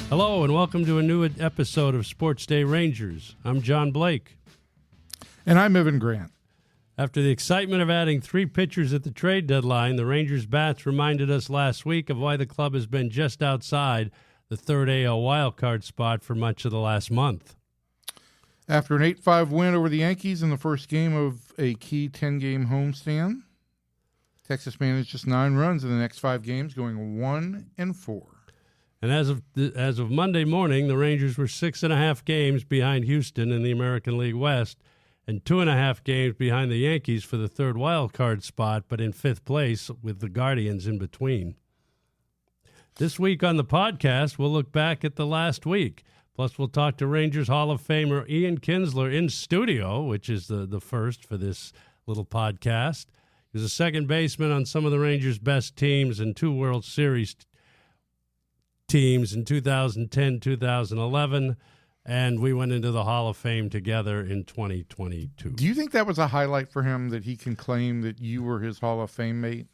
Hello and welcome to a new episode of SportsDay Rangers. I'm John Blake. And I'm Evan Grant. After the excitement of adding 3 pitchers at the trade deadline, the Rangers bats reminded us last week of why the club has been just outside the third AL wildcard spot for much of the last month. After an 8-5 win over the Yankees in the first game of a key 10-game homestand, Texas managed just 9 runs in the next 5 games, going 1-4. And as of Monday morning, the Rangers were 6.5 games behind Houston in the American League West and 2.5 games behind the Yankees for the third wild card spot, but in 5th place with the Guardians in between. This week on the podcast, we'll look back at the last week. Plus, we'll talk to Rangers Hall of Famer Ian Kinsler in studio, which is the first for this little podcast. He was a second baseman on some of the Rangers' best teams and 2 World Series teams in 2010, 2011, and we went into the Hall of Fame together in 2022. Do you think that was a highlight for him, that he can claim that you were his Hall of Fame mate?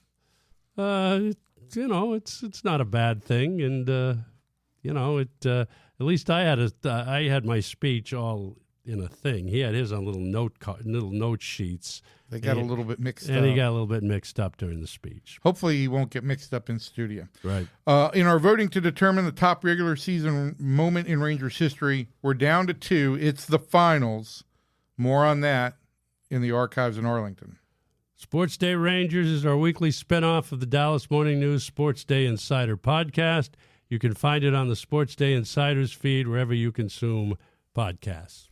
It's not a bad thing, and at least I had my speech all in a thing. He had his on little note sheets. They got a little bit mixed up. And he got a little bit mixed up during the speech. Hopefully he won't get mixed up in studio. Right. In our voting to determine the top regular season moment in Rangers history, we're down to 2. It's the finals. More on that in the archives in Arlington. SportsDay Rangers is our weekly spinoff of the Dallas Morning News SportsDay Insider podcast. You can find it on the SportsDay Insiders feed wherever you consume podcasts.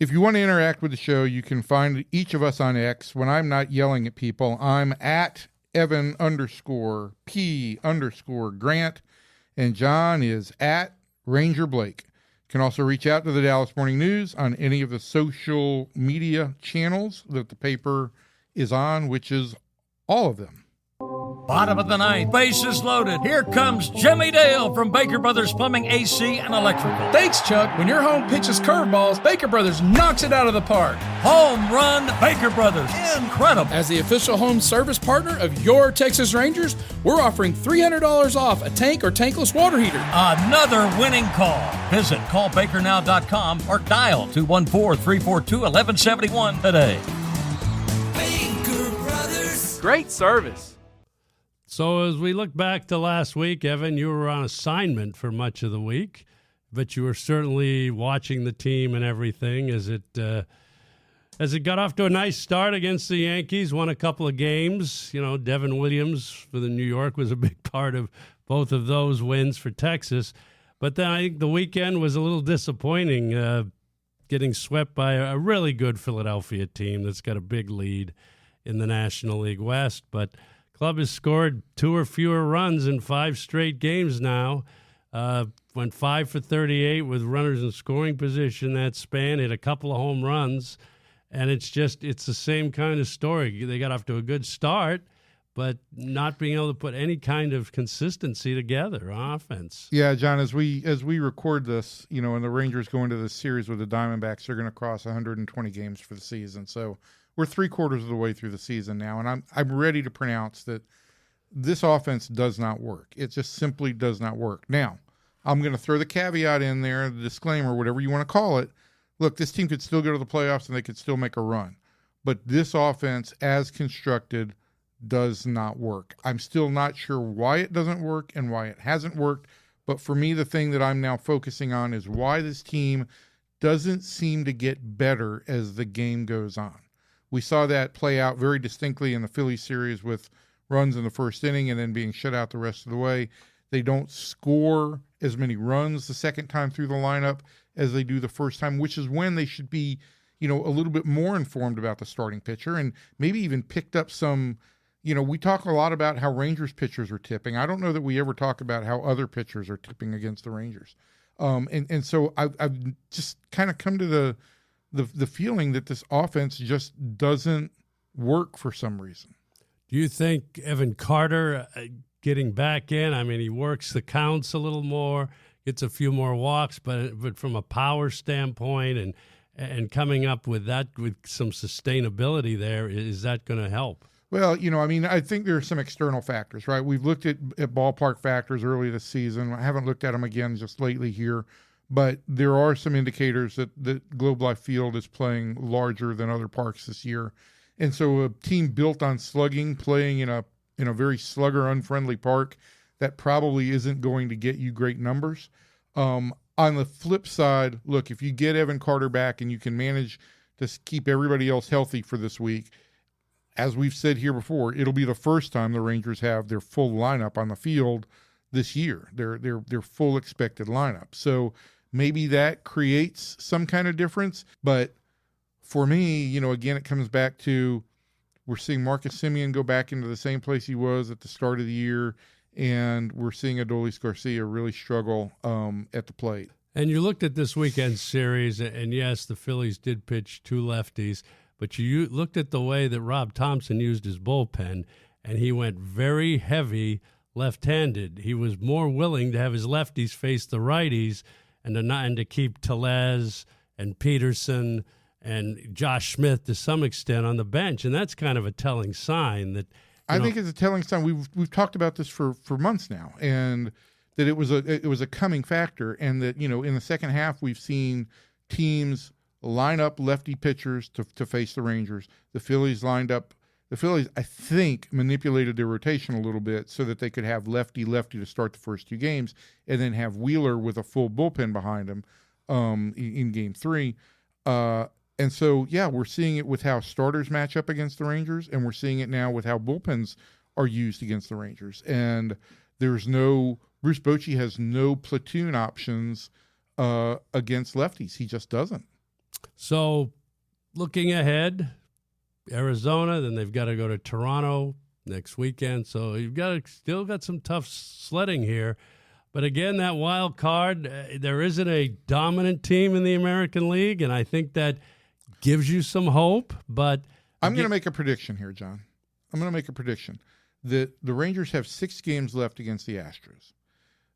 If you want to interact with the show, you can find each of us on X. When I'm not yelling at people, I'm at Evan_P_Grant, and John is at Ranger Blake. You can also reach out to the Dallas Morning News on any of the social media channels that the paper is on, which is all of them. Bottom of the 9th, bases loaded. Here comes Jimmy Dale from Baker Brothers Plumbing, AC, and Electrical. Thanks, Chuck. When your home pitches curveballs, Baker Brothers knocks it out of the park. Home run, Baker Brothers. Incredible. As the official home service partner of your Texas Rangers, we're offering $300 off a tank or tankless water heater. Another winning call. Visit callbakernow.com or dial 214-342-1171 today. Baker Brothers. Great service. So as we look back to last week, Evan, you were on assignment for much of the week, but you were certainly watching the team and everything as it got off to a nice start against the Yankees, won a couple of games. You know, Devin Williams for the New York was a big part of both of those wins for Texas. But then I think the weekend was a little disappointing, getting swept by a really good Philadelphia team that's got a big lead in the National League West, but club has scored 2 or fewer runs in 5 straight games now. Went 5 for 38 with runners in scoring position that span. Hit a couple of home runs, and it's the same kind of story. They got off to a good start, but not being able to put any kind of consistency together on offense. Yeah, John, as we record this, and the Rangers go into this series with the Diamondbacks, they're going to cross 120 games for the season. So we're 3/4 of the way through the season now, and I'm ready to pronounce that this offense does not work. It just simply does not work. Now, I'm going to throw the caveat in there, the disclaimer, whatever you want to call it. Look, this team could still go to the playoffs and they could still make a run. But this offense, as constructed, does not work. I'm still not sure why it doesn't work and why it hasn't worked. But for me, the thing that I'm now focusing on is why this team doesn't seem to get better as the game goes on. We saw that play out very distinctly in the Phillies series with runs in the first inning and then being shut out the rest of the way. They don't score as many runs the second time through the lineup as they do the first time, which is when they should be, a little bit more informed about the starting pitcher and maybe even picked up some, we talk a lot about how Rangers pitchers are tipping. I don't know that we ever talk about how other pitchers are tipping against the Rangers. And so I've just kind of come to the feeling that this offense just doesn't work for some reason. Do you think Evan Carter getting back in, I mean, he works the counts a little more, gets a few more walks, but from a power standpoint and coming up with that with some sustainability there, is that going to help? Well, I think there are some external factors, right? We've looked at ballpark factors early this season. I haven't looked at them again just lately here, but there are some indicators that Globe Life Field is playing larger than other parks this year. And so a team built on slugging, playing in a very slugger-unfriendly park, that probably isn't going to get you great numbers. On the flip side, look, if you get Evan Carter back and you can manage to keep everybody else healthy for this week, as we've said here before, it'll be the first time the Rangers have their full lineup on the field this year, their full expected lineup. So maybe that creates some kind of difference. But for me, again, it comes back to we're seeing Marcus Semien go back into the same place he was at the start of the year, and we're seeing Adolis Garcia really struggle at the plate. And you looked at this weekend series, and yes, the Phillies did pitch 2 lefties, but you looked at the way that Rob Thompson used his bullpen, and he went very heavy left-handed. He was more willing to have his lefties face the righties and to keep Tellez and Peterson and Josh Smith to some extent on the bench, and that's kind of a telling sign that I think it's a telling sign. We've talked about this for months now, and that it was a coming factor, and that in the second half we've seen teams line up lefty pitchers to face the Rangers. The Phillies, I think, manipulated their rotation a little bit so that they could have lefty to start the first 2 games, and then have Wheeler with a full bullpen behind him in Game 3. And so, yeah, we're seeing it with how starters match up against the Rangers, and we're seeing it now with how bullpens are used against the Rangers. And Bruce Bochy has no platoon options against lefties. He just doesn't. So, looking ahead, Arizona, then they've got to go to Toronto next weekend. So you've still got some tough sledding here. But again, that wild card, there isn't a dominant team in the American League, and I think that gives you some hope. But I'm going to make a prediction here, John. I'm going to make a prediction that the Rangers have 6 games left against the Astros.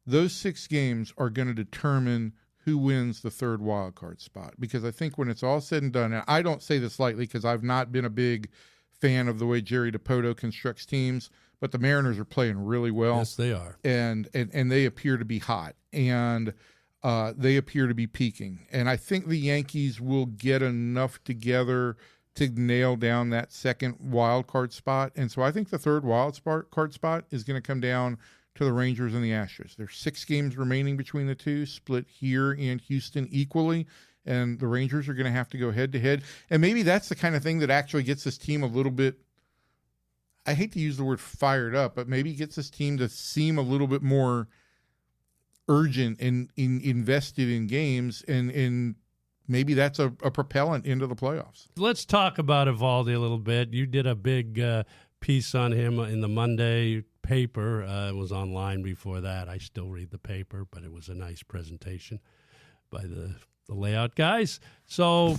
Those 6 games are going to determine who wins the 3rd wild card spot. Because I think when it's all said and done, and I don't say this lightly because I've not been a big fan of the way Jerry DiPoto constructs teams, but the Mariners are playing really well. Yes, they are. And they appear to be hot. And they appear to be peaking. And I think the Yankees will get enough together to nail down that 2nd wild card spot. And so I think the 3rd wild card spot is going to come down to the Rangers and the Astros. There's 6 games remaining between the two, split here in Houston equally, and the Rangers are going to have to go head-to-head. And maybe that's the kind of thing that actually gets this team a little bit, I hate to use the word fired up, but maybe gets this team to seem a little bit more urgent and invested in games, and maybe that's a propellant into the playoffs. Let's talk about Eovaldi a little bit. You did a big piece on him in the Monday paper. It was online before that. I still read the paper, but it was a nice presentation by the layout guys. So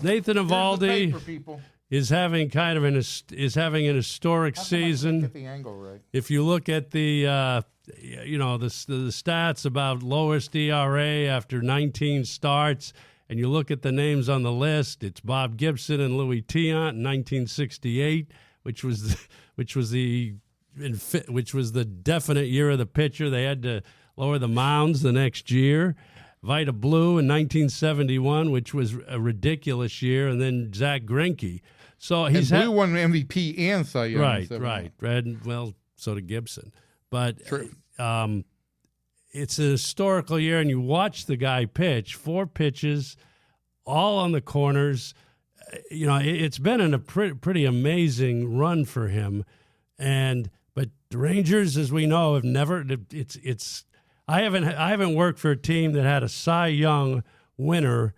Nathan Eovaldi is having kind of an historic season. Get the angle right. If you look at the the stats about lowest ERA after 19 starts, and you look at the names on the list, it's Bob Gibson and Louis Tiant in 1968, which was the definite year of the pitcher. They had to lower the mounds the next year. Vida Blue in 1971, which was a ridiculous year, and then Zach Greinke. So Blue won MVP and Cy Young. Right. Well, so did Gibson. But it's a historical year, and you watch the guy pitch, 4 pitches, all on the corners. It's been a pretty amazing run for him. But the Rangers, as we know, have never. I haven't worked for a team that had a Cy Young winner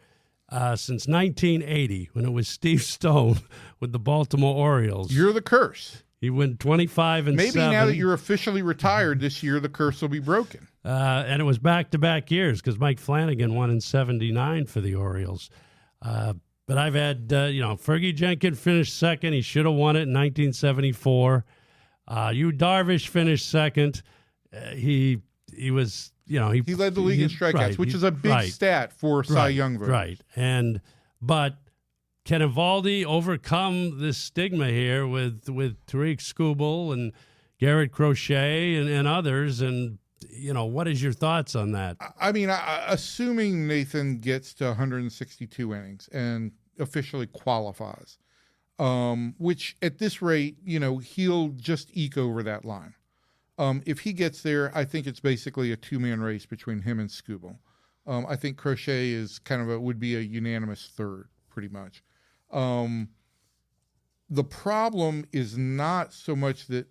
since 1980, when it was Steve Stone with the Baltimore Orioles. You're the curse. He went 25-7. Maybe now that you're officially retired this year, the curse will be broken. And it was back-to-back years because Mike Flanagan won in 79 for the Orioles. But I've had, Fergie Jenkins finished second. He should have won it in 1974. Yu Darvish finished second. He was, he led the league in strikeouts, which is a big stat for Cy Young voters. Right. But can Eovaldi overcome this stigma here with Tariq Skubal and Garrett Crochet and others? And, what is your thoughts on that? I mean, assuming Nathan gets to 162 innings and officially qualifies, which at this rate, he'll just eke over that line. If he gets there, I think it's basically a two-man race between him and Skubal. I think Crochet is would be a unanimous third, pretty much. The problem is not so much that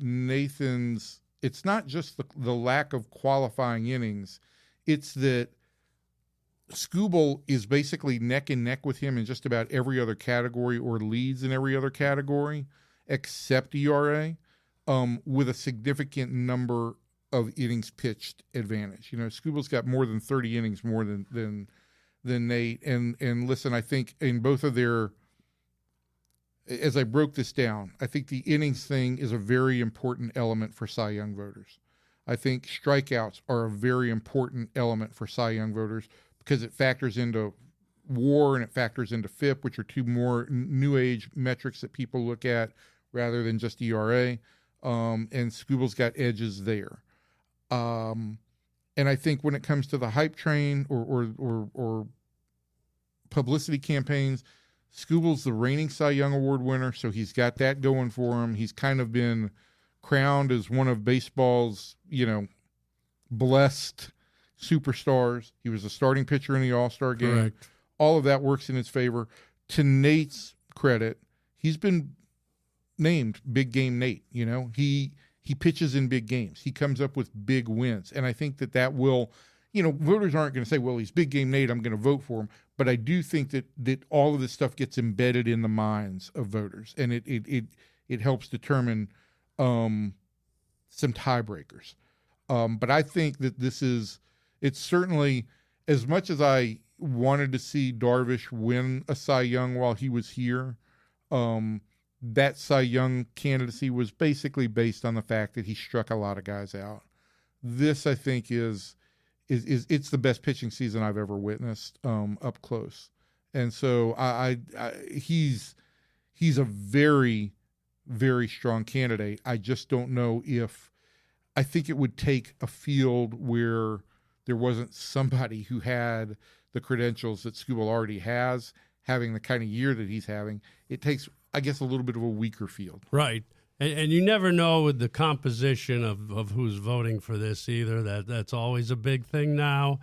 it's not just the lack of qualifying innings. It's that Skubal is basically neck and neck with him in just about every other category, or leads in every other category except ERA, with a significant number of innings pitched advantage. Skubal's got more than 30 innings more than Nate. And listen, I think in both of their, as I broke this down, I think the innings thing is a very important element for Cy Young voters. I think strikeouts are a very important element for Cy Young voters because it factors into WAR and it factors into FIP, which are two more new age metrics that people look at rather than just ERA. And Skubal's got edges there. And I think when it comes to the hype train or publicity campaigns, Skubal's the reigning Cy Young Award winner, so he's got that going for him. He's kind of been crowned as one of baseball's, blessed superstars. He was a starting pitcher in the All-Star game. Correct. All of that works in his favor. To Nate's credit, he's been named Big Game Nate. He pitches in big games. He comes up with big wins, and I think that will, voters aren't going to say, well, he's Big Game Nate, I'm going to vote for him. But I do think that all of this stuff gets embedded in the minds of voters, and it helps determine some tiebreakers. But I think that it's certainly, as much as I wanted to see Darvish win a Cy Young while he was here, that Cy Young candidacy was basically based on the fact that he struck a lot of guys out. This, I think, is it's the best pitching season I've ever witnessed up close. And so he's a very, very strong candidate. I just don't know I think it would take a field where there wasn't somebody who had the credentials that Skubal already has, having the kind of year that he's having. It takes, I guess, a little bit of a weaker field. Right. And you never know with the composition of who's voting for this either. That's always a big thing now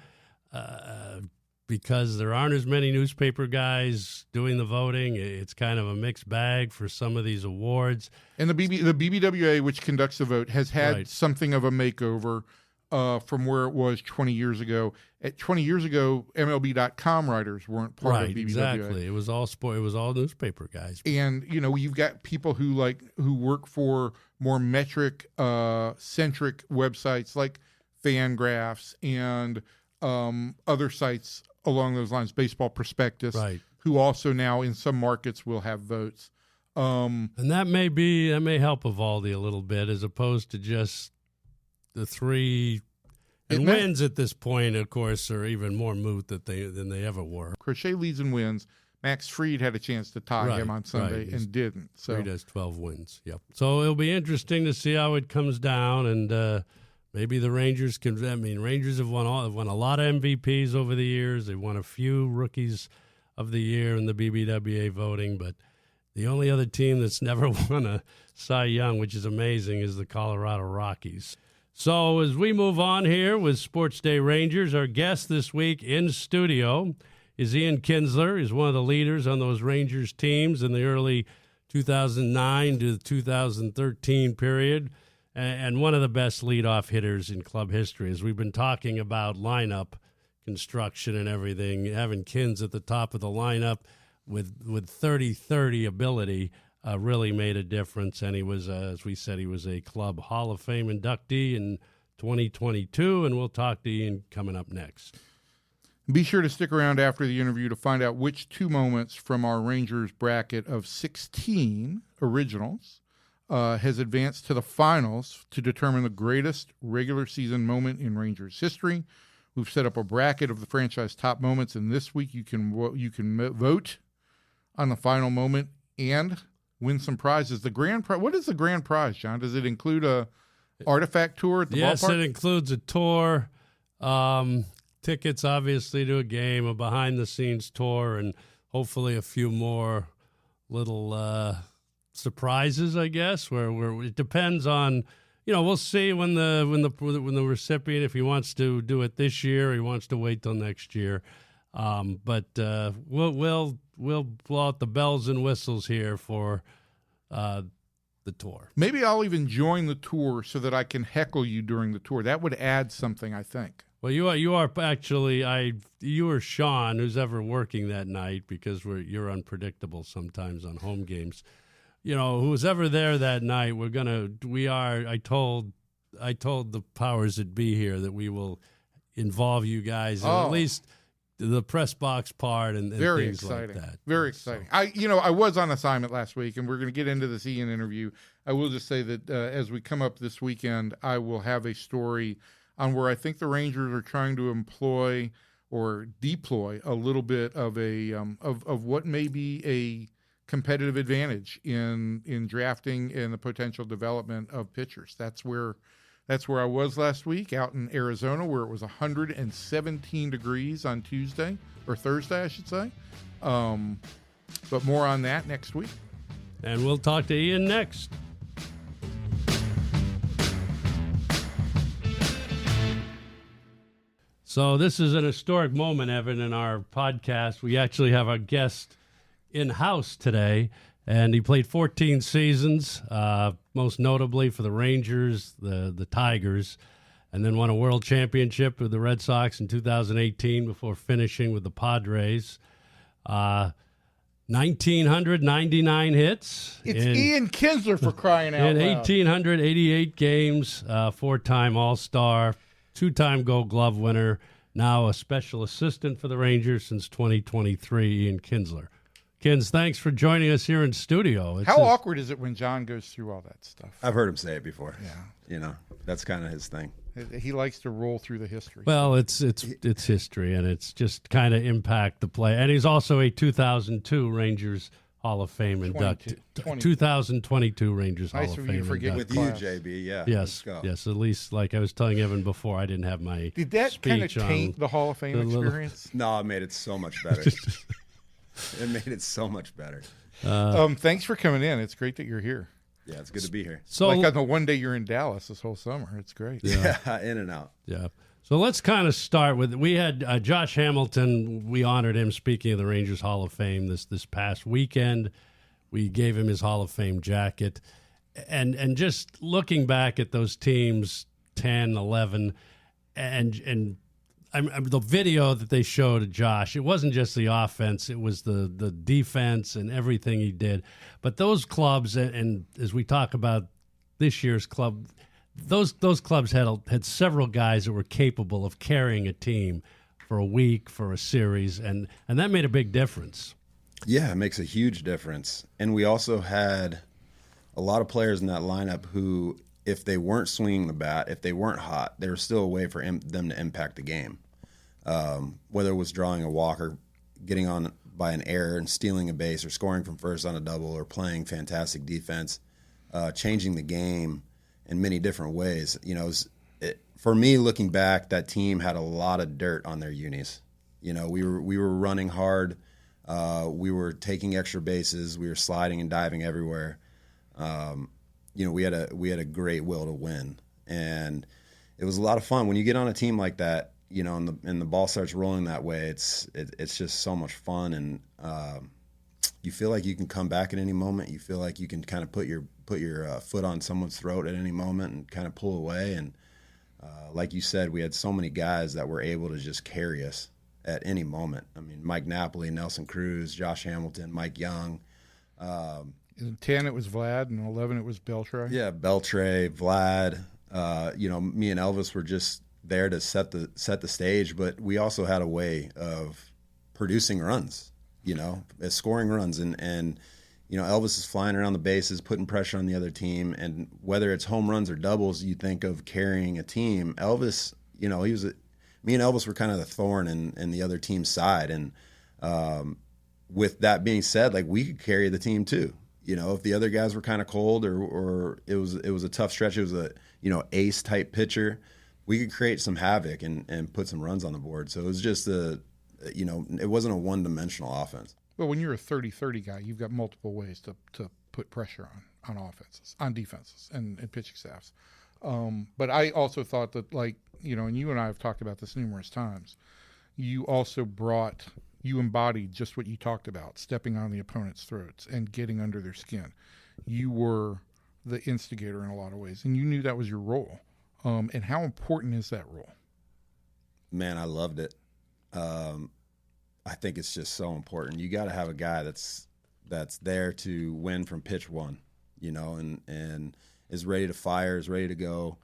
because there aren't as many newspaper guys doing the voting. It's kind of a mixed bag for some of these awards. And the BBWA, which conducts the vote, has had something of a makeover from where it was 20 years ago. At 20 years ago, MLB.com writers weren't part of BBWA. Exactly. It was all sport. It was all newspaper guys. And you've got people who work for more metric centric websites like Fangraphs and other sites along those lines, Baseball Prospectus, who also now in some markets will have votes. And that may help Eovaldi a little bit as opposed to just the three. And wins at this point, of course, are even more moot than they ever were. Crochet leads and wins. Max Fried had a chance to tie him on Sunday and didn't. So Fried has 12 wins. Yep. So it'll be interesting to see how it comes down, and maybe the Rangers can. I mean, Rangers have won a lot of MVPs over the years. They've won a few Rookies of the Year in the BBWA voting, but the only other team that's never won a Cy Young, which is amazing, is the Colorado Rockies. So as we move on here with Sports Day Rangers, our guest this week in studio is Ian Kinsler. He's one of the leaders on those Rangers teams in the early 2009 to 2013 period, and one of the best leadoff hitters in club history. As we've been talking about lineup construction and everything, having Kins at the top of the lineup with 30-30 ability really made a difference, and he was, as we said, he was a Club Hall of Fame inductee in 2022, and we'll talk to Ian coming up next. Be sure to stick around after the interview to find out which two moments from our Rangers bracket of 16 originals has advanced to the finals to determine the greatest regular season moment in Rangers history. We've set up a bracket of the franchise top moments, and this week you can vote on the final moment and win some prizes. The grand prize. What is the grand prize, John? Does it include a artifact tour at the Yes, ballpark? it includes a tour, tickets obviously to a game, a behind-the-scenes tour, and hopefully a few more little surprises, I guess. Where it depends on, we'll see when the recipient, if he wants to do it this year, or he wants to wait till next year. But we'll blow out the bells and whistles here for the tour. Maybe I'll even join the tour so that I can heckle you during the tour. That would add something, I think. Well, you are actually you or Sean, who's ever working that night, because you're unpredictable sometimes on home games. Who's ever there that night, I told the powers that be here that we will involve you guys in at least the press box part and very things exciting. like that. Very exciting. I was on assignment last week, and we're going to get into this Ian interview. I will just say that as we come up this weekend, I will have a story on where I think the Rangers are trying to employ or deploy a little bit of of what may be a competitive advantage in drafting and the potential development of pitchers. That's where I was last week, out in Arizona, where it was 117 degrees on Thursday, I should say. But more on that next week. And we'll talk to Ian next. So this is an historic moment, Evan, in our podcast. We actually have our guest in-house today, and he played 14 seasons, most notably for the Rangers, the Tigers, and then won a world championship with the Red Sox in 2018 before finishing with the Padres. 1,999 hits. It's Ian Kinsler, for crying out loud. In 1,888 games, four-time All-Star, two-time Gold Glove winner, now a special assistant for the Rangers since 2023, Ian Kinsler. Kins, thanks for joining us here in studio. How awkward is it when John goes through all that stuff? I've heard him say it before. Yeah. That's kind of his thing. He likes to roll through the history. Well, it's history, and it's just kind of impact the play. And he's also a 2002 Rangers Hall of Fame inductee. 2022 Rangers Hall of Fame forget inductee. With class. you, JB, yeah. Yes, yes. At least, like I was telling Evan before, I didn't have my Did that kind of speech taint on the Hall of Fame experience? No, it made it so much better. It made it so much better. Thanks for coming in. It's great that you're here. Yeah, it's good to be here. So, like on the one day you're in Dallas this whole summer. It's great. Yeah, in and out. Yeah. So let's kind of start with, we had Josh Hamilton. We honored him, speaking of the Rangers Hall of Fame, this past weekend. We gave him his Hall of Fame jacket. And just looking back at those teams, 10, 11, and the video that they showed of Josh, it wasn't just the offense, it was the defense and everything he did. But those clubs, and as we talk about this year's club, those clubs had several guys that were capable of carrying a team for a week, for a series, and that made a big difference. Yeah, it makes a huge difference. And we also had a lot of players in that lineup who, if they weren't swinging the bat, if they weren't hot, there was still a way for them to impact the game. Whether it was drawing a walk or getting on by an error and stealing a base or scoring from first on a double or playing fantastic defense, changing the game in many different ways. For me, looking back, that team had a lot of dirt on their unis. We were running hard. We were taking extra bases. We were sliding and diving everywhere. We had a great will to win, and it was a lot of fun when you get on a team like that. And the ball starts rolling that way. It's just so much fun, and you feel like you can come back at any moment. You feel like you can kind of put your foot on someone's throat at any moment and kind of pull away. And like you said, we had so many guys that were able to just carry us at any moment. I mean, Mike Napoli, Nelson Cruz, Josh Hamilton, Mike Young. In 10 it was Vlad, and 11 it was Beltre. Yeah, Beltre, Vlad. Me and Elvis were just there to set the stage, but we also had a way of producing runs, scoring runs, and Elvis is flying around the bases, putting pressure on the other team, and whether it's home runs or doubles, you think of carrying a team. Elvis, me and Elvis were kind of the thorn in the other team's side, and with that being said, like, we could carry the team too. You know, if the other guys were kind of cold or it was a tough stretch, it was a, you know, ace type pitcher, we could create some havoc and put some runs on the board. So it was just you know, it wasn't a one-dimensional offense. Well, when you're a 30-30 guy, you've got multiple ways to put pressure on offenses, on defenses, and pitching staffs. But I also thought that, like, you know, and you and I have talked about this numerous times, you embodied just what you talked about, stepping on the opponent's throats and getting under their skin. You were the instigator in a lot of ways, and you knew that was your role. And how important is that role? Man, I loved it. I think it's just so important. You got to have a guy that's there to win from pitch one, you know, and is ready to fire, is ready to go.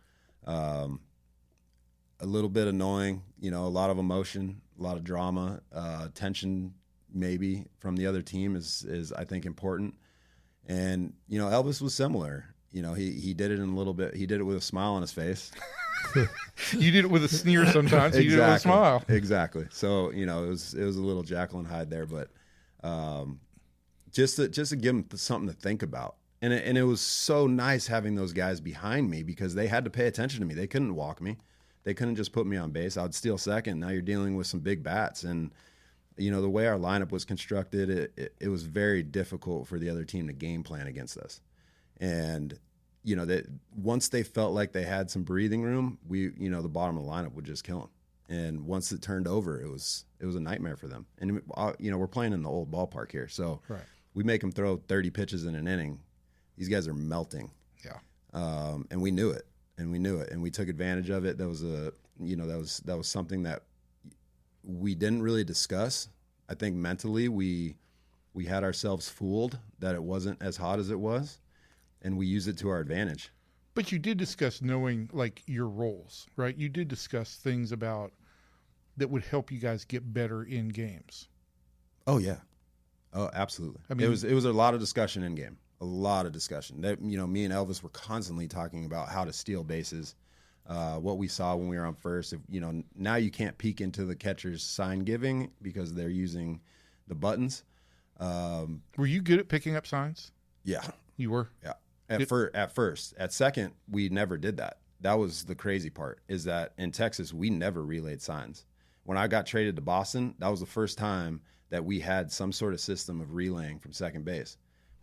A little bit annoying, you know, a lot of emotion, a lot of drama, tension maybe from the other team is I think important. And, you know, Elvis was similar. You know, he did it in a little bit. He did it with a smile on his face. You did it with a sneer sometimes. Exactly. You did it with a smile. Exactly. So, you know, it was a little Jekyll and Hyde there, but just to give them something to think about. And it was so nice having those guys behind me because they had to pay attention to me. They couldn't walk me. They couldn't just put me on base. I'd steal second. Now you're dealing with some big bats. And, you know, the way our lineup was constructed, it was very difficult for the other team to game plan against us. And, you know, that once they felt like they had some breathing room, you know, the bottom of the lineup would just kill them. And once it turned over, it was a nightmare for them. And, you know, we're playing in the old ballpark here. So we make them throw 30 pitches in an inning. These guys are melting. Yeah. And we knew it. And we took advantage of it. That was that was something that we didn't really discuss. I think mentally we had ourselves fooled that it wasn't as hot as it was, and we used it to our advantage. But you did discuss knowing, like, your roles, right? You did discuss things about that would help you guys get better in games. Oh yeah. Oh, absolutely. I mean, it was a lot of discussion in game. A lot of discussion. That, you know, me and Elvis were constantly talking about how to steal bases, what we saw when we were on first. If, you know, now you can't peek into the catcher's sign giving because they're using the buttons. Were you good at picking up signs? Yeah, you were. Yeah, at first. At second, we never did that. That was the crazy part. Is that in Texas we never relayed signs. When I got traded to Boston, that was the first time that we had some sort of system of relaying from second base.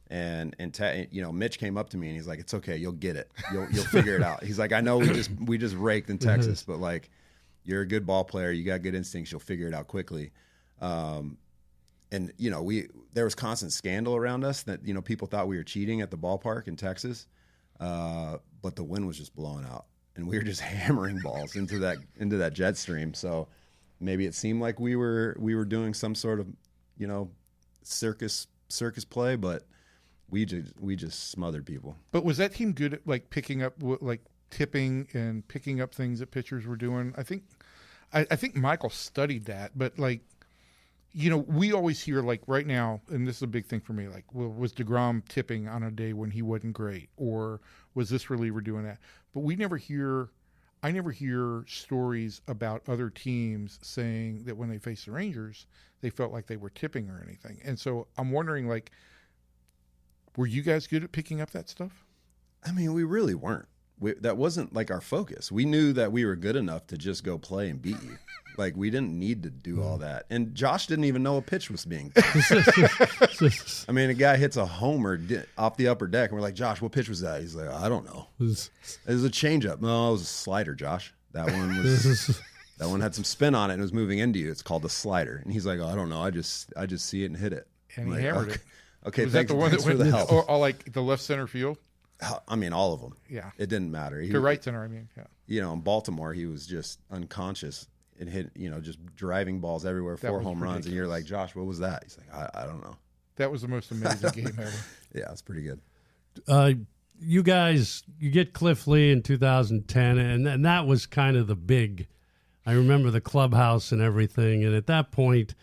And you know, Mitch came up to me and he's like, "It's okay, you'll get it. You'll figure it out." He's like, "I know we just raked in Texas, but like, you're a good ball player. You got good instincts. You'll figure it out quickly." And you know, there was constant scandal around us that, you know, people thought we were cheating at the ballpark in Texas, but the wind was just blowing out and we were just hammering balls into that jet stream. So maybe it seemed like we were doing some sort of, you know, circus play, but we just smothered people. But was that team good at, like, picking up, like, tipping and picking up things that pitchers were doing? I think Michael studied that, but, like, you know, we always hear, like, right now, and this is a big thing for me, like, well, was DeGrom tipping on a day when he wasn't great, or was this reliever doing that? But I never hear stories about other teams saying that when they face the Rangers, they felt like they were tipping or anything. And so I'm wondering, like, were you guys good at picking up that stuff? I mean, we really weren't. That wasn't, like, our focus. We knew that we were good enough to just go play and beat you. Like, we didn't need to do all that. And Josh didn't even know a pitch was being thrown. I mean, a guy hits a homer off the upper deck, and we're like, "Josh, what pitch was that?" He's like, "I don't know. It was a changeup." "No, it was a slider, Josh. That one had some spin on it and it was moving into you. It's called a slider." And he's like, "Oh, I don't know. I just see it and hit it." And he like, hammered it. Okay, was thanks, that the one that went for the help. or like the left center field? I mean, all of them. Yeah. It didn't matter. To right center, I mean, yeah. You know, in Baltimore, he was just unconscious and hit, you know, just driving balls everywhere, 4 home runs. And you're like, "Josh, what was that?" He's like, I don't know. That was the most amazing game ever. Yeah, it's pretty good. You guys, you get Cliff Lee in 2010, and that was kind of the big, I remember the clubhouse and everything. And at that point,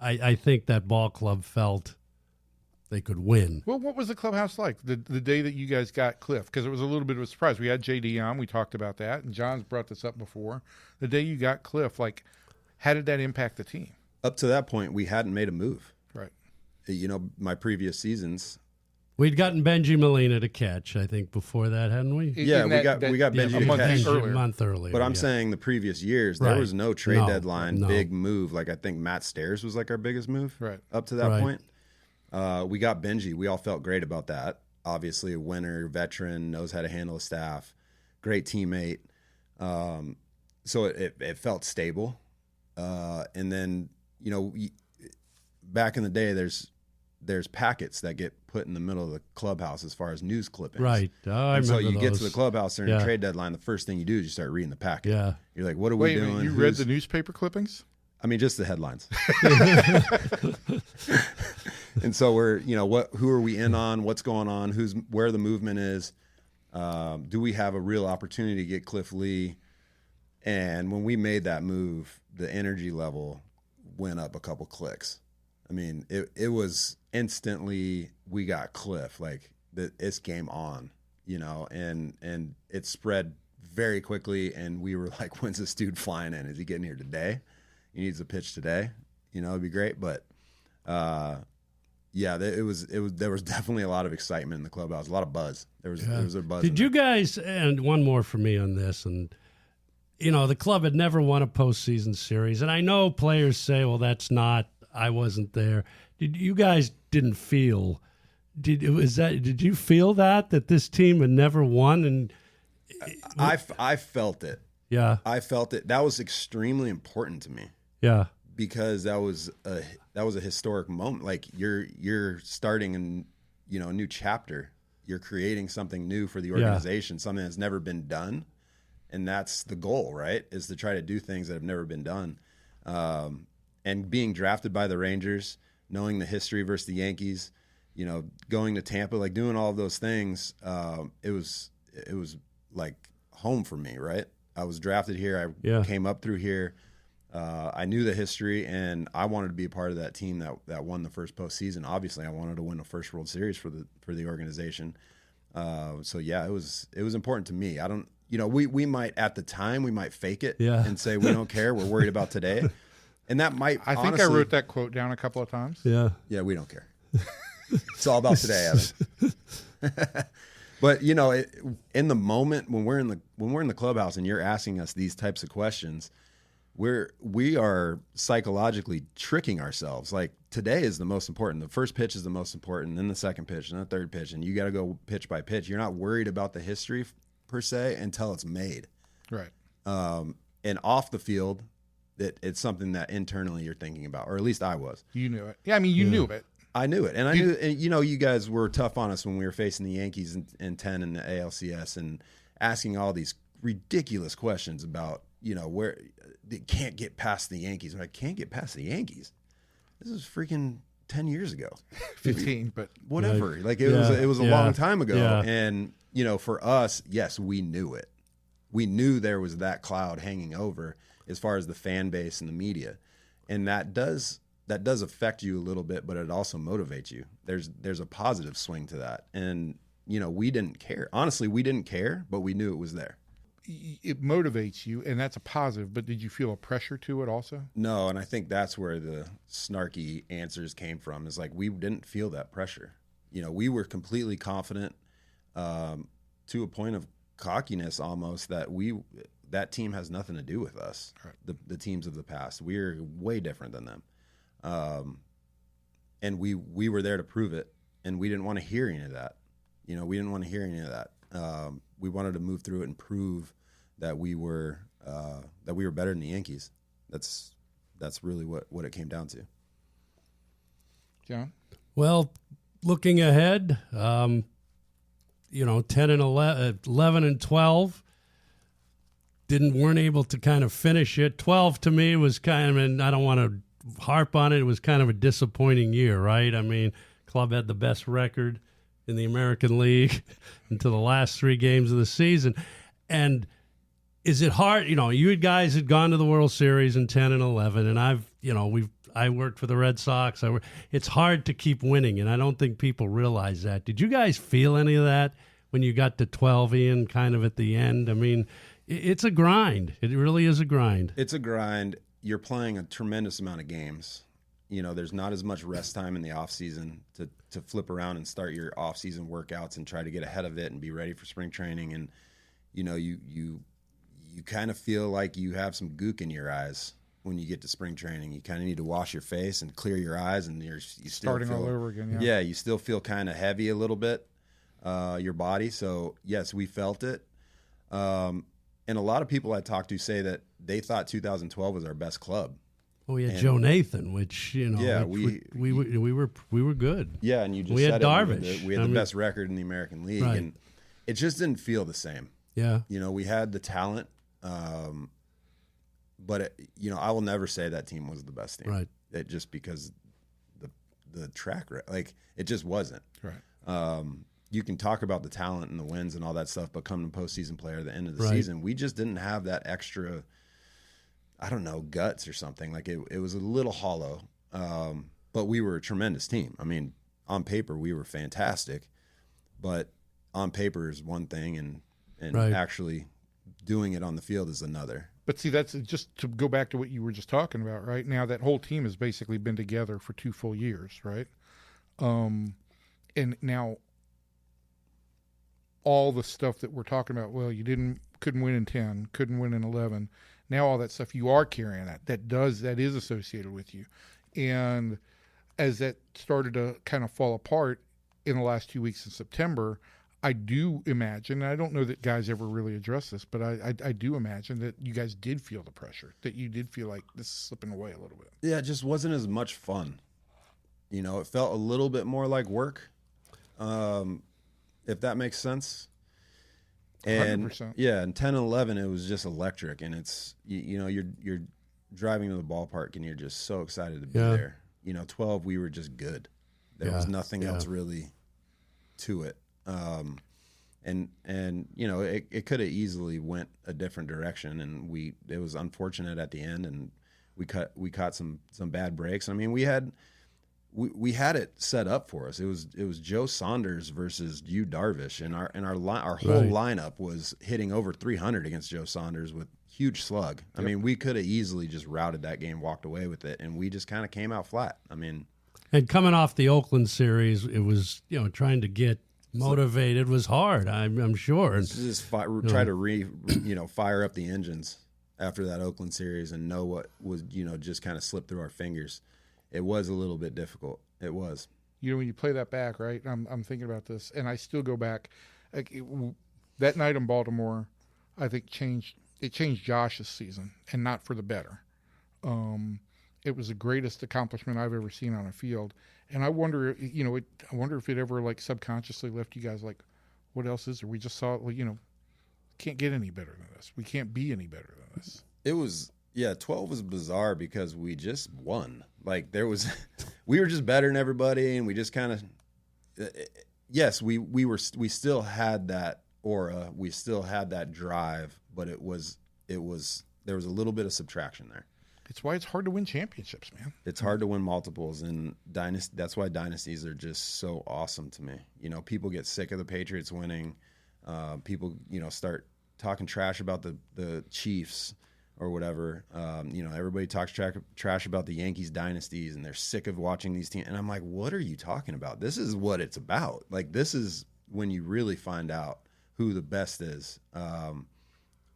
I think that ball club felt they could win. Well, what was the clubhouse like the day that you guys got Cliff? Because it was a little bit of a surprise. We had JD on. We talked about that, and John's brought this up before. The day you got Cliff, like, how did that impact the team? Up to that point, we hadn't made a move. Right. my previous seasons. We'd gotten Benji Molina to catch, I think, before that, hadn't we? Yeah, we got Benji to catch a month earlier. But I'm saying the previous years, there was no trade deadline big move. Like I think Matt Stairs was like our biggest move up to that point. We got Benji. We all felt great about that. Obviously, a winner, veteran, knows how to handle a staff, great teammate. So it felt stable. And then, back in the day, there's packets that get put in the middle of the clubhouse as far as news clippings. Right. I remember so you those. get to the clubhouse during the trade deadline, the first thing you do is you start reading the packet. Yeah. You're like, what are we doing? You read the newspaper clippings? I mean, just the headlines. And so we're, who are we in on? What's going on? Where the movement is? Do we have a real opportunity to get Cliff Lee? And when we made that move, the energy level went up a couple clicks. I mean, it was instantly we got Cliff, like it's game on, and it spread very quickly. And we were like, when's this dude flying in? Is he getting here today? He needs a pitch today. It'd be great. But there was definitely a lot of excitement in the clubhouse, a lot of buzz. There was a buzz. Did you guys? And one more for me on this, and the club had never won a postseason series, and I know players say, well, that's not. I wasn't there. Did you guys didn't feel? Did you feel that this team had never won? And I felt it. Yeah, I felt it. That was extremely important to me. Yeah, because that was a historic moment. Like you're starting a new chapter. You're creating something new for the organization, something that's never been done, and that's the goal, right? Is to try to do things that have never been done. And being drafted by the Rangers, knowing the history versus the Yankees, going to Tampa, like doing all of those things, it was like home for me, right? I was drafted here. I came up through here. I knew the history, and I wanted to be a part of that team that won the first postseason. Obviously, I wanted to win the first World Series for the organization. So yeah, it was important to me. I don't, we might at the time we might fake it and say we don't care. We're worried about today. And that might, I think honestly, I wrote that quote down a couple of times. Yeah. Yeah, we don't care. It's all about today, Evan. But in the moment when we're in the clubhouse and you're asking us these types of questions, we are psychologically tricking ourselves. Like today is the most important. The first pitch is the most important, then the second pitch, and the third pitch, and you got to go pitch by pitch. You're not worried about the history per se until it's made. Right. And off the field, it's something that internally you're thinking about, or at least I was. You knew it. Yeah, I mean, you knew it. I knew it. And I knew, and, you guys were tough on us when we were facing the Yankees in 10 in the ALCS and asking all these ridiculous questions about, where they can't get past the Yankees. I can't get past the Yankees. This is freaking 10 years ago. 15, but whatever. Like it was a long time ago. Yeah. And, for us, yes, we knew it. We knew there was that cloud hanging over as far as the fan base and the media. And that does affect you a little bit, but it also motivates you. There's a positive swing to that. And, we didn't care. Honestly, we didn't care, but we knew it was there. It motivates you, and that's a positive, but did you feel a pressure to it also? No, and I think that's where the snarky answers came from, is like we didn't feel that pressure. We were completely confident to a point of cockiness almost that team has nothing to do with us, right. The teams of the past. We're way different than them. And we were there to prove it, and we didn't want to hear any of that. We didn't want to hear any of that. We wanted to move through it and prove that we were better than the Yankees. That's really what it came down to. John? Well, looking ahead, 10 and 11 and 12. Weren't able to kind of finish it. 12 to me was kind of, and I don't want to harp on it, it was kind of a disappointing year, right? I mean, club had the best record in the American League until the last 3 games of the season. And is it hard? You guys had gone to the World Series in 10 and 11, and I worked for the Red Sox. It's hard to keep winning, and I don't think people realize that. Did you guys feel any of that when you got to 12, Ian, kind of at the end? I mean, it's a grind. It really is a grind. It's a grind. You're playing a tremendous amount of games. there's not as much rest time in the off season to flip around and start your off season workouts and try to get ahead of it and be ready for spring training. And, you kind of feel like you have some gook in your eyes when you get to spring training. You kind of need to wash your face and clear your eyes, and you still starting all over again. Yeah, you still feel kind of heavy a little bit, your body. So yes, we felt it. And a lot of people I talked to say that they thought 2012 was our best club. Oh, we had Joe Nathan, which Yeah, we were good. Yeah, and you just we had said Darvish. We had the best record in the American League, Right. and it just didn't feel the same. Yeah, We had the talent, but I will never say that team was the best team. Right. It just because the track like it just wasn't. Right. You can talk about the talent and the wins and all that stuff, but come to postseason player at the end of the Right. season, we just didn't have that extra, I don't know, guts or something. Like it was a little hollow, but we were a tremendous team. I mean, on paper, we were fantastic, but on paper is one thing, and Right. actually doing it on the field is another. But see, that's just to go back to what you were just talking about, right? Now that whole team has basically been together for 2 full years, right? And now all the stuff that we're talking about, well, you couldn't win in 10, couldn't win in 11. Now all that stuff you are carrying that is associated with you. And as that started to kind of fall apart in the last 2 weeks in September, I do imagine, and I don't know that guys ever really address this, but I do imagine that you guys did feel the pressure, that you did feel like this is slipping away a little bit. Yeah, it just wasn't as much fun. It felt a little bit more like work, if that makes sense. And 100%. yeah, in 10 and 11, it was just electric, and it's you're driving to the ballpark and you're just so excited to be Yeah. there. 12, we were just good. There was nothing else really to it. And it could have easily went a different direction, and it was unfortunate at the end, and we caught some bad breaks. I mean, we had it set up for us. It was Joe Saunders versus Yu Darvish, and our whole lineup was hitting over 300 against Joe Saunders with huge slug. I mean, we could have easily just routed that game, walked away with it, and we just kind of came out flat. I mean, and coming off the Oakland series, it was trying to get motivated was hard. I'm sure. And just try to fire up the engines after that Oakland series and know what was just kind of slipped through our fingers. It was a little bit difficult. It was. When you play that back, right? I'm thinking about this, and I still go back. That night in Baltimore, I think changed Josh's season, and not for the better. It was the greatest accomplishment I've ever seen on a field, and I wonder, I wonder if it ever like subconsciously left you guys like, what else is there? We just saw, can't get any better than this. We can't be any better than this. It was. Yeah, 12 was bizarre because we just won. Like we were just better than everybody, and we just kind of, yes, we still had that aura, we still had that drive, but there was a little bit of subtraction there. It's why it's hard to win championships, man. It's hard to win multiples, and that's why dynasties are just so awesome to me. People get sick of the Patriots winning. People, start talking trash about the Chiefs or whatever. Everybody talks trash about the Yankees dynasties, and they're sick of watching these teams. And I'm like, what are you talking about? This is what it's about. Like, this is when you really find out who the best is.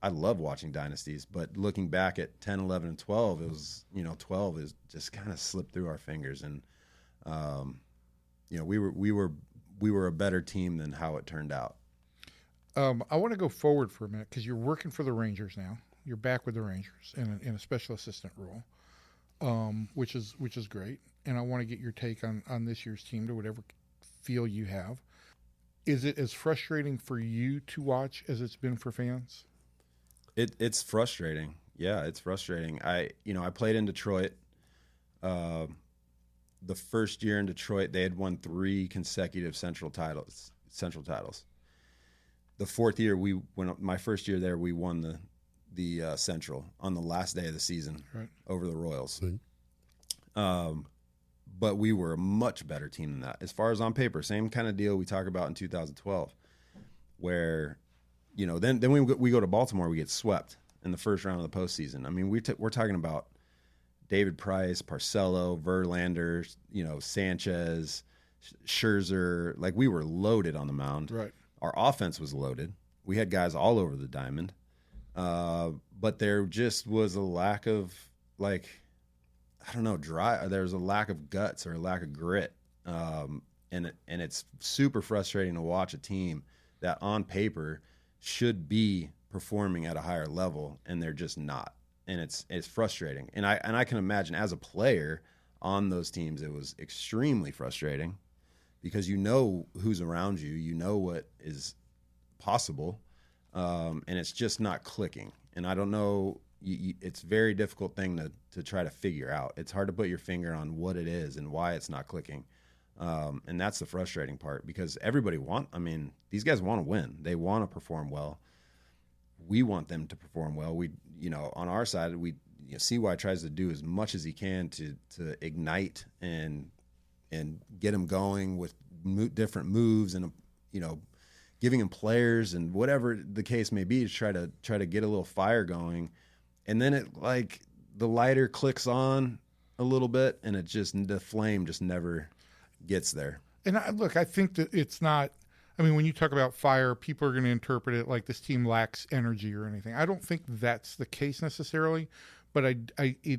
I love watching dynasties, but looking back at 10, 11, and 12, it was, 12 is just kind of slipped through our fingers. And, we were a better team than how it turned out. I want to go forward for a minute because you're working for the Rangers now. You're back with the Rangers in a special assistant role, which is great. And I want to get your take on this year's team to whatever feel you have. Is it as frustrating for you to watch as it's been for fans? It's frustrating. Yeah, it's frustrating. I played in Detroit. The first year in Detroit, they had won 3 consecutive Central titles. The fourth year, my first year there, we won the Central on the last day of the season over the Royals. Right. But we were a much better team than that. As far as on paper, same kind of deal we talk about in 2012, where, then we go to Baltimore, we get swept in the first round of the postseason. I mean, we're talking about David Price, Parcello, Verlander, Sanchez, Scherzer. Like, we were loaded on the mound. Right. Our offense was loaded. We had guys all over the diamond. But there just was a lack of, like, I don't know, there's a lack of guts or a lack of grit. And it's super frustrating to watch a team that on paper should be performing at a higher level, and they're just not. And it's frustrating. And I can imagine as a player on those teams, it was extremely frustrating because you know who's around you, you know what is possible, and it's just not clicking. And I don't know, it's a very difficult thing to try to figure out. It's hard to put your finger on what it is and why it's not clicking. And that's the frustrating part because these guys want to win. They want to perform well. We want them to perform well. On our side, CY tries to do as much as he can to ignite and get them going with different moves and, giving them players and whatever the case may be to try to get a little fire going. And then the lighter clicks on a little bit and the flame just never gets there. And I think that it's not, when you talk about fire, people are going to interpret it like this team lacks energy or anything. I don't think that's the case necessarily, but it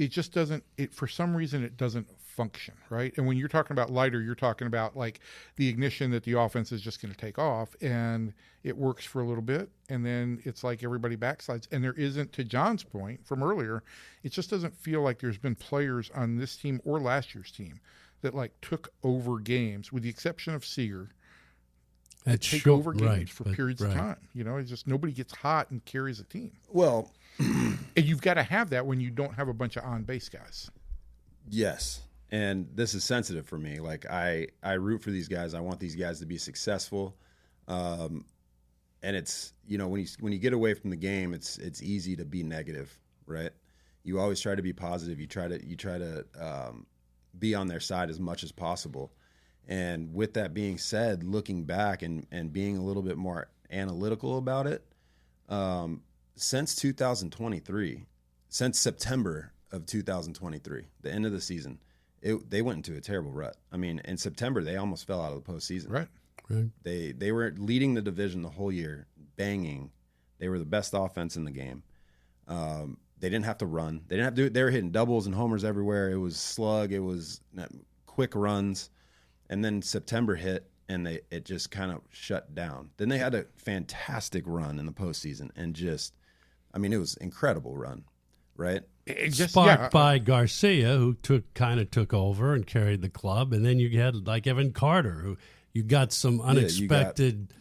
just doesn't, for some reason, it doesn't function, right? And when you're talking about lighter, you're talking about like the ignition that the offense is just going to take off, and it works for a little bit, and then it's like everybody backslides. And there isn't, to John's point from earlier, it just doesn't feel like there's been players on this team or last year's team that took over games, with the exception of Seager, that take over games for periods of time. It's just nobody gets hot and carries a team. Well, and you've got to have that when you don't have a bunch of on-base guys. Yes. And this is sensitive for me. Like, I root for these guys. I want these guys to be successful. And it's, when you get away from the game, it's easy to be negative, right? You always try to be positive. You try to be on their side as much as possible. And with that being said, looking back and being a little bit more analytical about it, since 2023, since September of 2023, the end of the season, they went into a terrible rut. In September, they almost fell out of the postseason. Right. They were leading the division the whole year, banging. They were the best offense in the game. They didn't have to run. They didn't have to. They were hitting doubles and homers everywhere. It was slug. It was quick runs. And then September hit, and it just kind of shut down. Then they had a fantastic run in the postseason, and it was incredible run, right? Sparked by Garcia, who took over and carried the club, and then you had Evan Carter, who you got some unexpected,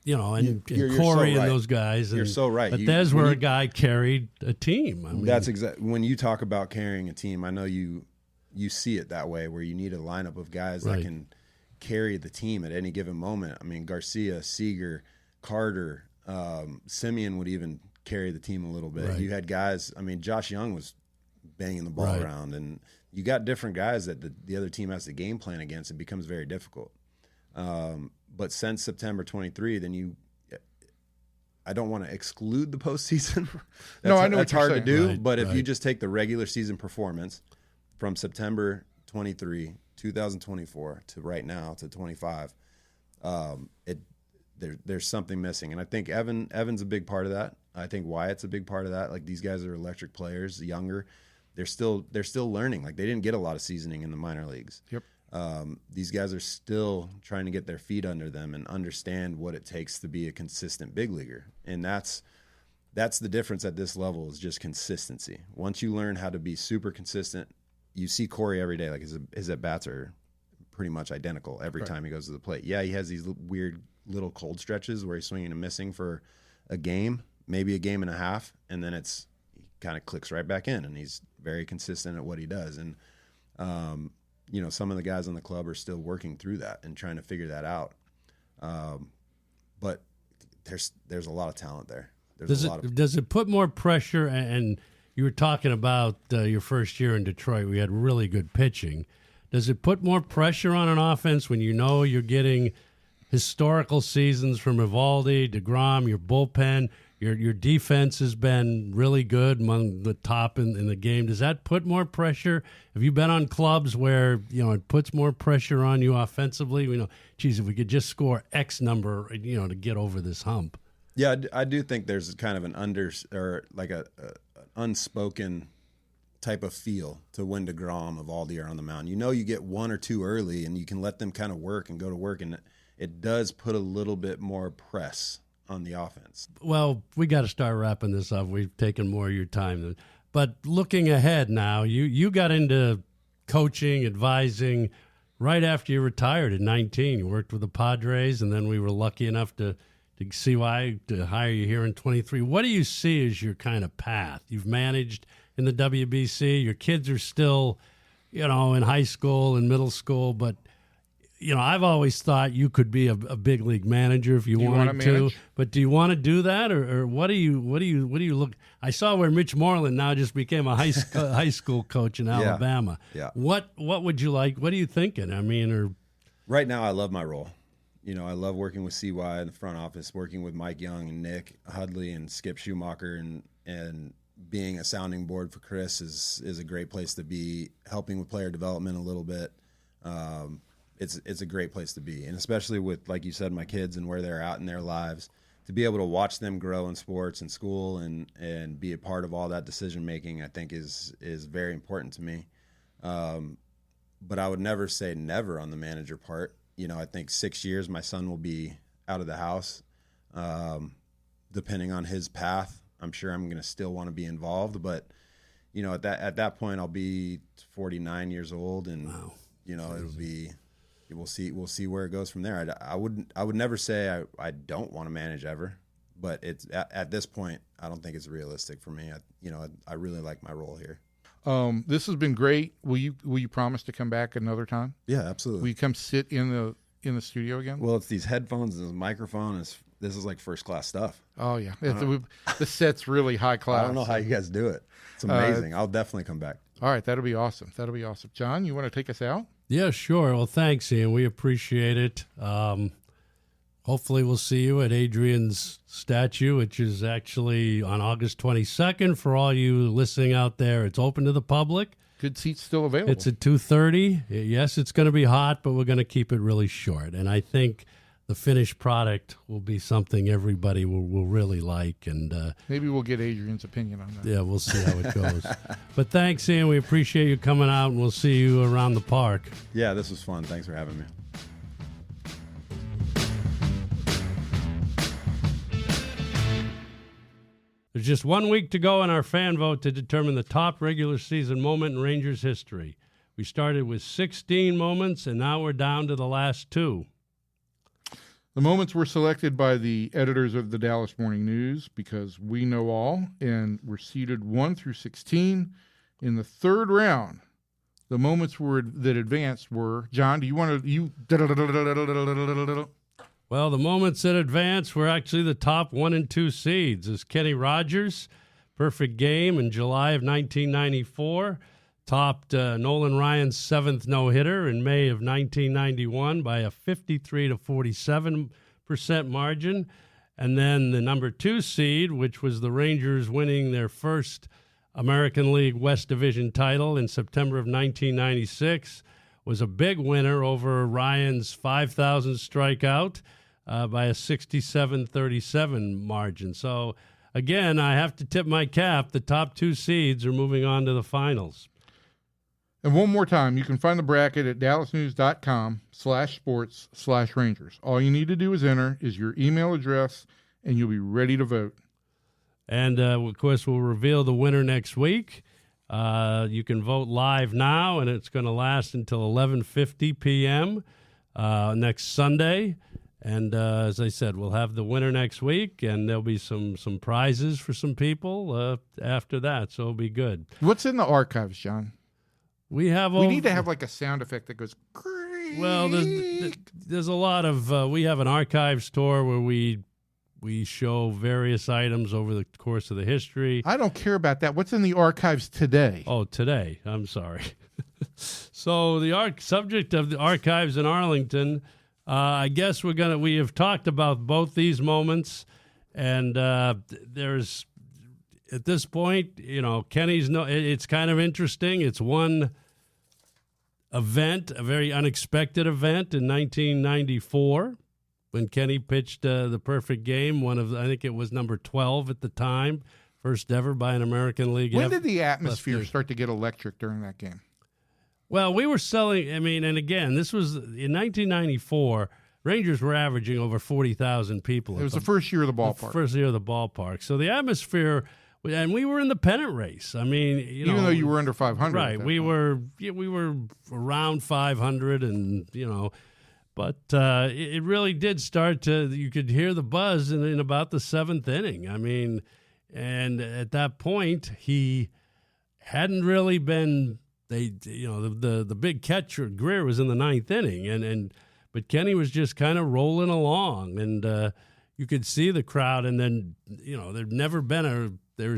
and Corey and those guys. You're so right. But that's where a guy carried a team. That's exactly when you talk about carrying a team. I know you see it that way, where you need a lineup of guys that can carry the team at any given moment. Garcia, Seager, Carter, Simeon would even carry the team a little bit. Right. You had guys, Josh Young was banging the ball around, and you got different guys that the other team has to game plan against. It becomes very difficult. But since September 23, then I don't want to exclude the postseason. I know that's what hard you're to do. saying. But if you just take the regular season performance from September 23, 2024 to right now to 25, there's something missing. And I think Evan's a big part of that. I think Wyatt's a big part of that. Like, these guys are electric players, younger. They're still learning. Like, they didn't get a lot of seasoning in the minor leagues. Yep. These guys are still trying to get their feet under them and understand what it takes to be a consistent big leaguer. And that's the difference at this level, is just consistency. Once you learn how to be super consistent, you see Corey every day. Like, his at-bats are pretty much identical every time he goes to the plate. Yeah, he has these weird little cold stretches where he's swinging and missing for a game, maybe a game and a half, and then he kind of clicks right back in, and he's very consistent at what he does. And some of the guys on the club are still working through that and trying to figure that out. But there's a lot of talent there. Does it put more pressure? And you were talking about your first year in Detroit. We had really good pitching. Does it put more pressure on an offense when you're getting historical seasons from Eovaldi, DeGrom, your bullpen. Your defense has been really good, among the top in the game. Does that put more pressure? Have you been on clubs where, it puts more pressure on you offensively? Geez, if we could just score X number, to get over this hump. Yeah, I do think there's kind of an unspoken type of feel to when DeGrom, Eovaldi are on the mound. You get one or two early, and you can let them kind of work and go to work, and it does put a little bit more press on the offense. Well, we got to start wrapping this up. We've taken more of your time. But looking ahead now, you got into coaching, advising right after you retired at 19. You worked with the Padres, and then we were lucky enough to hire you here in 23. What do you see as your kind of path? You've managed in the WBC. Your kids are still, in high school and middle school, but I've always thought you could be a big league manager if you wanted to. But do you want to do that, or what do you look? I saw where Mitch Moreland now just became a high school coach in Alabama. Yeah. What would you like? What are you thinking? Right now, I love my role. I love working with CY in the front office, working with Mike Young and Nick Hudley and Skip Schumacher, and being a sounding board for Chris is a great place to be. Helping with player development a little bit. It's a great place to be, and especially with, like you said, my kids and where they're at in their lives, to be able to watch them grow in sports and school and be a part of all that decision making, I think is very important to me. But I would never say never on the manager part. I think 6 years my son will be out of the house. Depending on his path, I'm sure I'm going to still want to be involved. But at that point, I'll be 49 years old, and wow. It'll be. We'll see where it goes from there. I would never say I don't want to manage ever, but it's at this point I don't think it's realistic for me. I really like my role here. This has been great. Will you promise to come back another time? Yeah, absolutely. Will you come sit in the studio again? Well, it's these headphones and this microphone. This is like first class stuff. Oh yeah, the set's really high class. I don't know how you guys do it. It's amazing. I'll definitely come back. All right, that'll be awesome. John, you want to take us out? Yeah, sure. Well, thanks, Ian. We appreciate it. Hopefully we'll see you at Adrian's statue, which is actually on August 22nd. For all you listening out there, it's open to the public. Good seats still available. It's at 2:30. Yes, it's going to be hot, but we're going to keep it really short. And I think the finished product will be something everybody will really like. And maybe we'll get Adrian's opinion on that. Yeah, we'll see how it goes. But thanks, Ian. We appreciate you coming out, and we'll see you around the park. Yeah, this was fun. Thanks for having me. There's just 1 week to go in our fan vote to determine the top regular season moment in Rangers history. We started with 16 moments, and now we're down to the last 2. The moments were selected by the editors of the Dallas Morning News because we know all, and were seeded 1 through 16. In the third round, the moments that advanced were, John, do you want to, Well, the moments that advanced were actually the top 1 and 2 seeds. Is Kenny Rogers, perfect game in July of 1994, topped Nolan Ryan's 7th no-hitter in May of 1991 by a 53-47% margin. And then the number 2 seed, which was the Rangers winning their first American League West Division title in September of 1996, was a big winner over Ryan's 5,000 strikeout by a 67-37 margin. So, again, I have to tip my cap. The top 2 seeds are moving on to the finals. And one more time, you can find the bracket at dallasnews.com/sports/Rangers. All you need to do is enter your email address, and you'll be ready to vote. And, of course, we'll reveal the winner next week. You can vote live now, and it's going to last until 11:50 p.m. Next Sunday. And as I said, we'll have the winner next week, and there'll be some prizes for some people after that, so it'll be good. What's in the archives, John? We need to have like a sound effect that goes. Well, there's a lot of. We have an archive store where we show various items over the course of the history. I don't care about that. What's in the archives today? Oh, today. I'm sorry. So the subject of the archives in Arlington, I guess we have talked about both these moments, and there's at this point, Kenny's it's kind of interesting. It's one event, a very unexpected event in 1994 when Kenny pitched the perfect game. I think it was number 12 at the time, first ever by an American League. When did the atmosphere start to get electric during that game? Well, we were selling, and again, this was in 1994, Rangers were averaging over 40,000 people. It was the first year of the ballpark. First year of the ballpark. So the atmosphere, and we were in the pennant race. I mean, even though you were under 500. Right. We were around 500 and, but it really did start you could hear the buzz in about the seventh inning. I mean, and at that point, he hadn't really been... the big catcher Greer was in the ninth inning, but Kenny was just kind of rolling along, and you could see the crowd. And then there'd never been the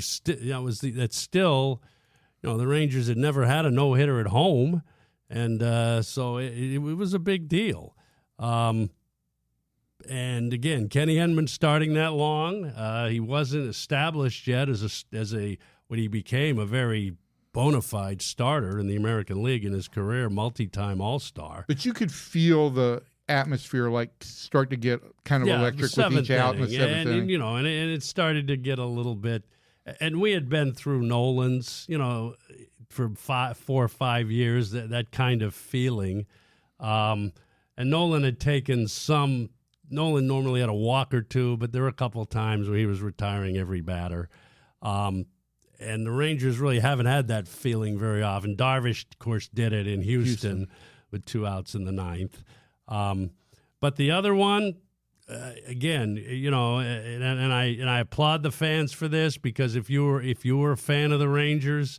Rangers had never had a no hitter at home, and so it was a big deal. And again, Kenny hadn't been starting that long. He wasn't established yet as when he became a very bona fide starter in the American League in his career, multi-time All-Star. But you could feel the atmosphere start to get kind of electric with each out in the seventh inning. And it started to get a little bit. And we had been through Nolan's, for 4 or 5 years, that kind of feeling. And Nolan had taken Nolan normally had a walk or two, but there were a couple of times where he was retiring every batter. And the Rangers really haven't had that feeling very often. Darvish, of course, did it in Houston with 2 outs in the ninth. But the other one, again, and I applaud the fans for this, because if you were a fan of the Rangers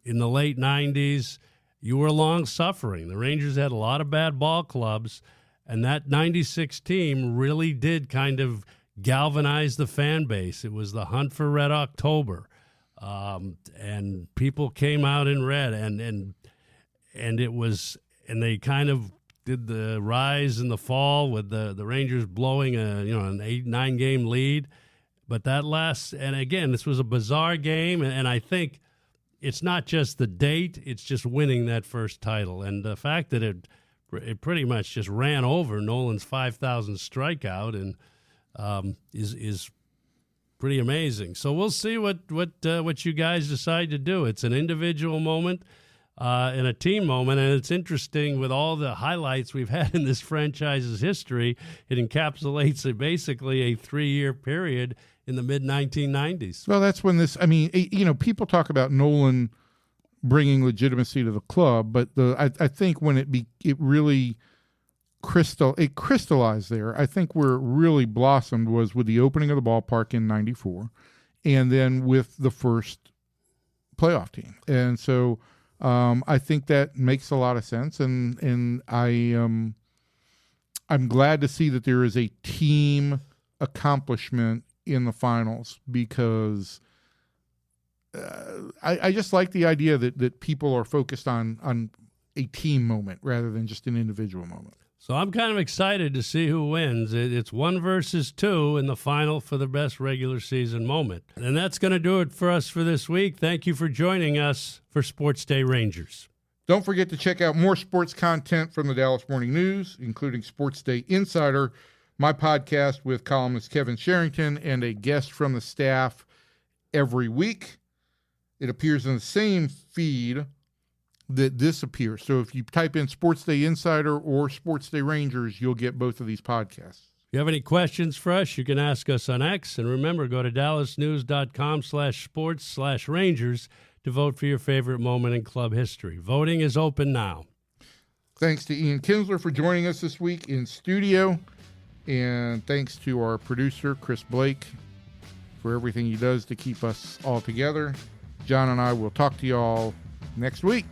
in the late 90s, you were long suffering. The Rangers had a lot of bad ball clubs, and that 96 team really did kind of galvanize the fan base. It was the hunt for Red October. And people came out in red, and they kind of did the rise and the fall with the Rangers blowing an 8-9 game lead. But and again, this was a bizarre game, and I think it's not just the date, it's just winning that first title. And the fact that it pretty much just ran over Nolan's 5,000 strikeout and is pretty amazing. So we'll see what you guys decide to do. It's an individual moment and a team moment, and it's interesting with all the highlights we've had in this franchise's history. It encapsulates basically a 3-year period in the mid-1990s. Well, that's when people talk about Nolan bringing legitimacy to the club, but I think when it really crystallized there. I think where it really blossomed was with the opening of the ballpark in 94, and then with the first playoff team. And so I think that makes a lot of sense, and I'm glad to see that there is a team accomplishment in the finals, because I just like the idea that people are focused on a team moment rather than just an individual moment. So I'm kind of excited to see who wins. It's 1 versus 2 in the final for the best regular season moment. And that's going to do it for us for this week. Thank you for joining us for Sports Day Rangers. Don't forget to check out more sports content from the Dallas Morning News, including Sports Day Insider, my podcast with columnist Kevin Sherrington, and a guest from the staff every week. It appears in the same feed that this appears. So if you type in Sports Day Insider or Sports Day Rangers, you'll get both of these podcasts. If you have any questions for us, you can ask us on X. And remember, go to dallasnews.com/sports/Rangers to vote for your favorite moment in club history. Voting is open now. Thanks to Ian Kinsler for joining us this week in studio. And thanks to our producer, Chris Blake, for everything he does to keep us all together. John and I will talk to you all next week.